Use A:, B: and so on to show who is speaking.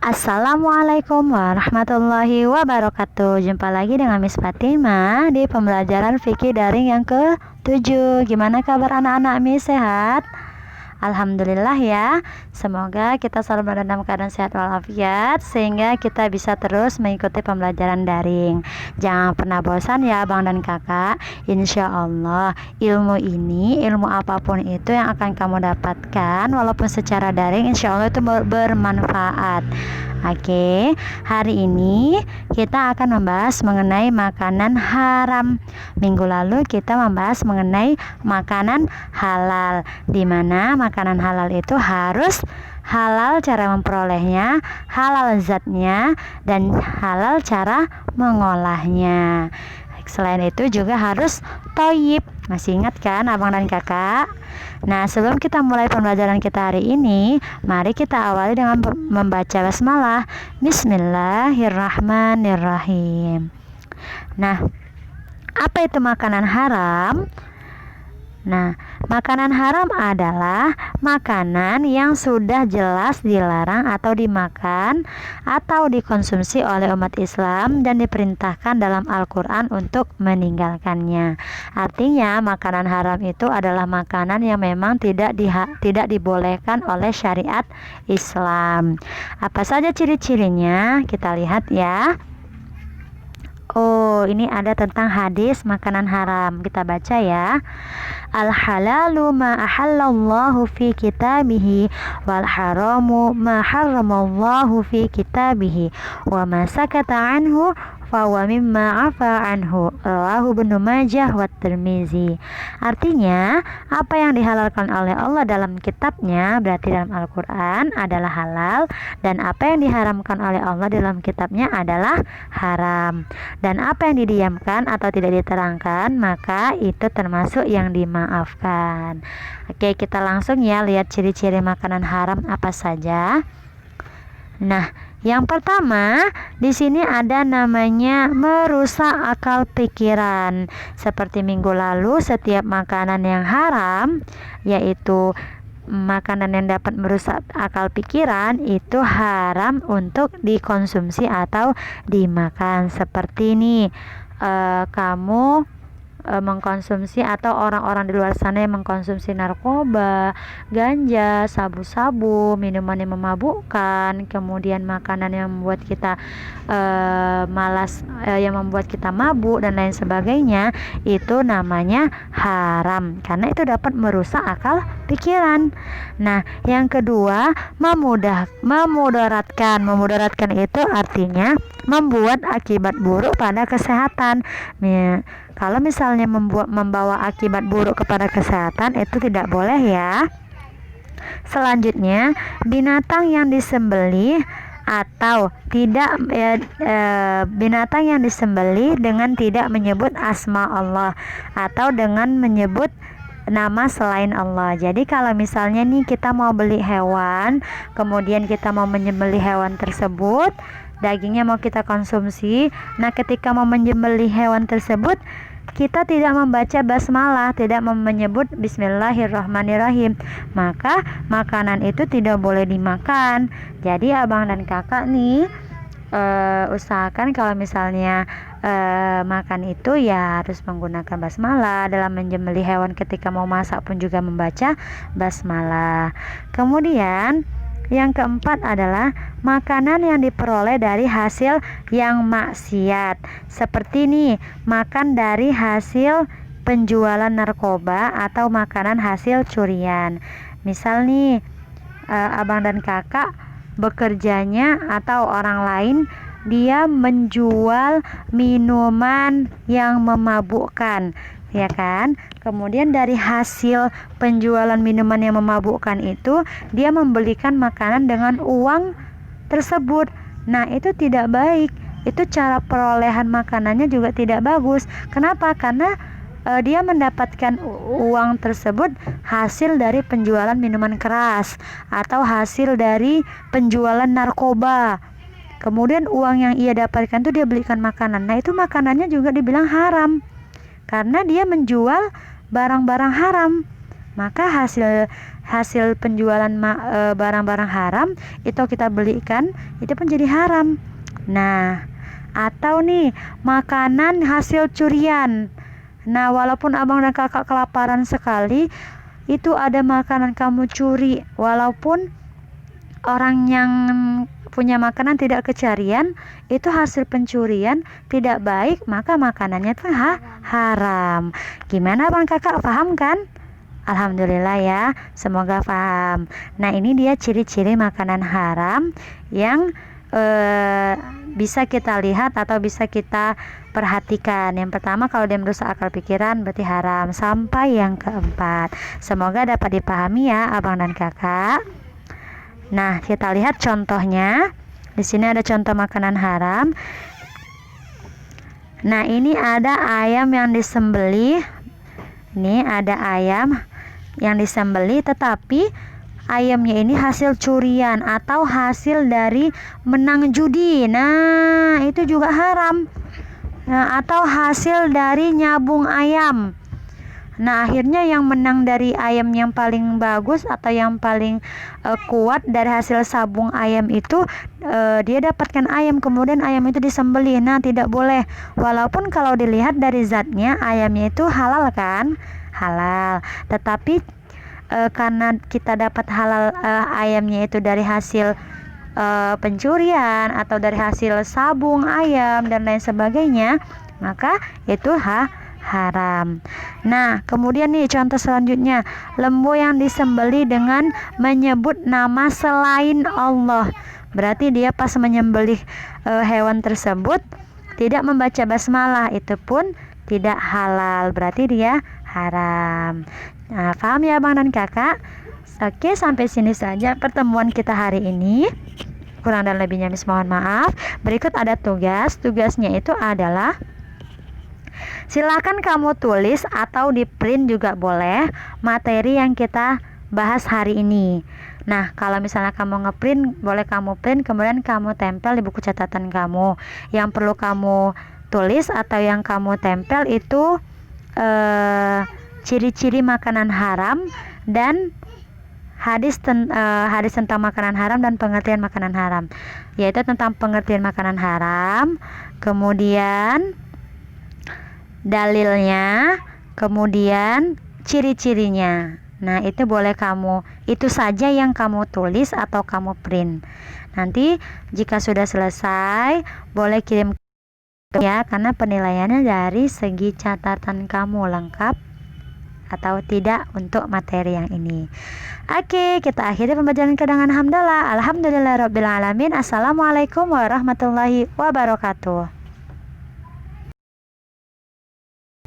A: Assalamualaikum warahmatullahi wabarakatuh. Jumpa lagi dengan Miss Fatima di pembelajaran fikih daring yang ke-7. Gimana kabar anak-anak Miss, sehat? Alhamdulillah ya. Semoga kita selalu berada dalam keadaan sehat walafiat sehingga kita bisa terus mengikuti pembelajaran daring. Jangan pernah bosan ya abang dan kakak. Insya Allah ilmu ini, ilmu apapun itu yang akan kamu dapatkan walaupun secara daring, insya Allah itu bermanfaat. Oke, hari ini kita akan membahas mengenai makanan haram. Minggu lalu kita membahas mengenai makanan halal, di mana makanan halal itu harus halal cara memperolehnya, halal zatnya, dan halal cara mengolahnya. Selain itu juga harus thayyib. Masih ingat kan abang dan kakak? Nah, sebelum kita mulai pembelajaran kita hari ini, mari kita awali dengan membaca basmalah. Bismillahirrahmanirrahim. Nah, apa itu makanan haram? Nah, makanan haram adalah makanan yang sudah jelas dilarang atau dimakan atau dikonsumsi oleh umat Islam dan diperintahkan dalam Al-Quran untuk meninggalkannya. Artinya, makanan haram itu adalah makanan yang memang tidak dibolehkan oleh syariat Islam. Apa saja ciri-cirinya? Kita lihat ya. Oh, ini ada tentang hadis makanan haram. Kita baca ya. Al-halalu ma ahallallahu fi kitabihi wal haramu ma harramallahu fi kitabihi wa ma sakata anhu fahuwa mimma afa anhu. Rawahu Ibnu Majah wa Tirmizi. Artinya, apa yang dihalalkan oleh Allah dalam kitabnya, berarti dalam Al-Quran, adalah halal, dan apa yang diharamkan oleh Allah dalam kitabnya adalah haram. Dan apa yang didiamkan atau tidak diterangkan, maka itu termasuk yang dimaafkan. Oke, kita langsung ya lihat ciri-ciri makanan haram apa saja. Nah, yang pertama di sini ada namanya merusak akal pikiran. Seperti minggu lalu, setiap makanan yang haram, yaitu makanan yang dapat merusak akal pikiran, itu haram untuk dikonsumsi atau dimakan. Seperti ini, kamu mengkonsumsi atau orang-orang di luar sana yang mengkonsumsi narkoba, ganja, sabu-sabu, minuman yang memabukkan, kemudian makanan yang membuat kita malas, yang membuat kita mabuk dan lain sebagainya, itu namanya haram karena itu dapat merusak akal pikiran. Nah, yang kedua, memudaratkan. Memudaratkan itu artinya membuat akibat buruk pada kesehatan. Kalau misalnya membawa akibat buruk kepada kesehatan, itu tidak boleh ya. Selanjutnya, binatang yang disembelih atau tidak binatang yang disembelih dengan tidak menyebut asma Allah atau dengan menyebut nama selain Allah. Jadi kalau misalnya nih kita mau beli hewan, kemudian kita mau menyembelih hewan tersebut, dagingnya mau kita konsumsi. Nah, ketika mau menyembelih hewan tersebut, kita tidak membaca basmalah, tidak menyebut bismillahirrahmanirrahim, maka makanan itu tidak boleh dimakan. Jadi abang dan kakak nih usahakan kalau misalnya makan itu ya harus menggunakan basmalah. Dalam menyembelih hewan ketika mau masak pun juga membaca basmalah. Kemudian yang keempat adalah makanan yang diperoleh dari hasil yang maksiat. Seperti ini, makan dari hasil penjualan narkoba atau makanan hasil curian. Misal nih, abang dan kakak bekerjanya atau orang lain, dia menjual minuman yang memabukkan, ya kan? Kemudian dari hasil penjualan minuman yang memabukkan itu, dia membelikan makanan dengan uang tersebut. Nah, itu tidak baik. Itu cara perolehan makanannya juga tidak bagus. Kenapa? Karena dia mendapatkan uang tersebut hasil dari penjualan minuman keras atau hasil dari penjualan narkoba. Kemudian uang yang ia dapatkan itu dia belikan makanan. Nah, itu makanannya juga dibilang haram karena dia menjual barang-barang haram. maka hasil penjualan barang-barang haram itu kita belikan, itu pun jadi haram. Nah, atau nih makanan hasil curian. Nah, walaupun abang dan kakak kelaparan sekali, itu ada makanan kamu curi, walaupun orang yang punya makanan tidak kecarian, itu hasil pencurian, tidak baik, maka makanannya itu haram. Gimana bang kakak, paham kan? Alhamdulillah ya, semoga paham. Nah, ini dia ciri-ciri makanan haram yang bisa kita lihat atau bisa kita perhatikan. Yang pertama, kalau dia merusak akal pikiran berarti haram. Sampai yang keempat, semoga dapat dipahami ya abang dan kakak. Nah, kita lihat contohnya. Di sini ada contoh makanan haram. Nah, ini ada ayam yang disembelih. Ini ada ayam yang disembelih, tetapi ayamnya ini hasil curian atau hasil dari menang judi. Nah, itu juga haram. Nah, atau hasil dari nyabung ayam. Nah, akhirnya yang menang dari ayam yang paling bagus atau yang paling kuat dari hasil sabung ayam itu, dia dapatkan ayam, kemudian ayam itu disembelih. Nah, tidak boleh. Walaupun kalau dilihat dari zatnya, ayamnya itu halal kan? Halal. Tetapi karena kita dapat halal ayamnya itu dari hasil pencurian atau dari hasil sabung ayam dan lain sebagainya, maka itu haram. Nah, kemudian nih contoh selanjutnya, lembu yang disembeli dengan menyebut nama selain Allah. Berarti dia pas menyembelih hewan tersebut tidak membaca basmalah, itu pun tidak halal, berarti dia haram. Nah, paham ya bang dan kakak? Oke, sampai sini saja pertemuan kita hari ini. Kurang dan lebihnya mohon maaf. Berikut ada tugas. Tugasnya itu adalah, silakan kamu tulis atau di print juga boleh materi yang kita bahas hari ini. Nah, kalau misalnya kamu ngeprint, boleh kamu print, kemudian kamu tempel di buku catatan kamu. Yang perlu kamu tulis atau yang kamu tempel itu ciri-ciri makanan haram dan hadis tentang makanan haram dan pengertian makanan haram, yaitu tentang pengertian makanan haram, kemudian dalilnya, kemudian ciri-cirinya. Nah, itu boleh kamu, itu saja yang kamu tulis atau kamu print. Nanti jika sudah selesai, boleh kirim ya, karena penilaiannya dari segi catatan kamu lengkap atau tidak untuk materi yang ini. Oke, kita akhiri pembelajaran kita dengan hamdalah. Alhamdulillahirabbil alamin. Assalamualaikum warahmatullahi wabarakatuh.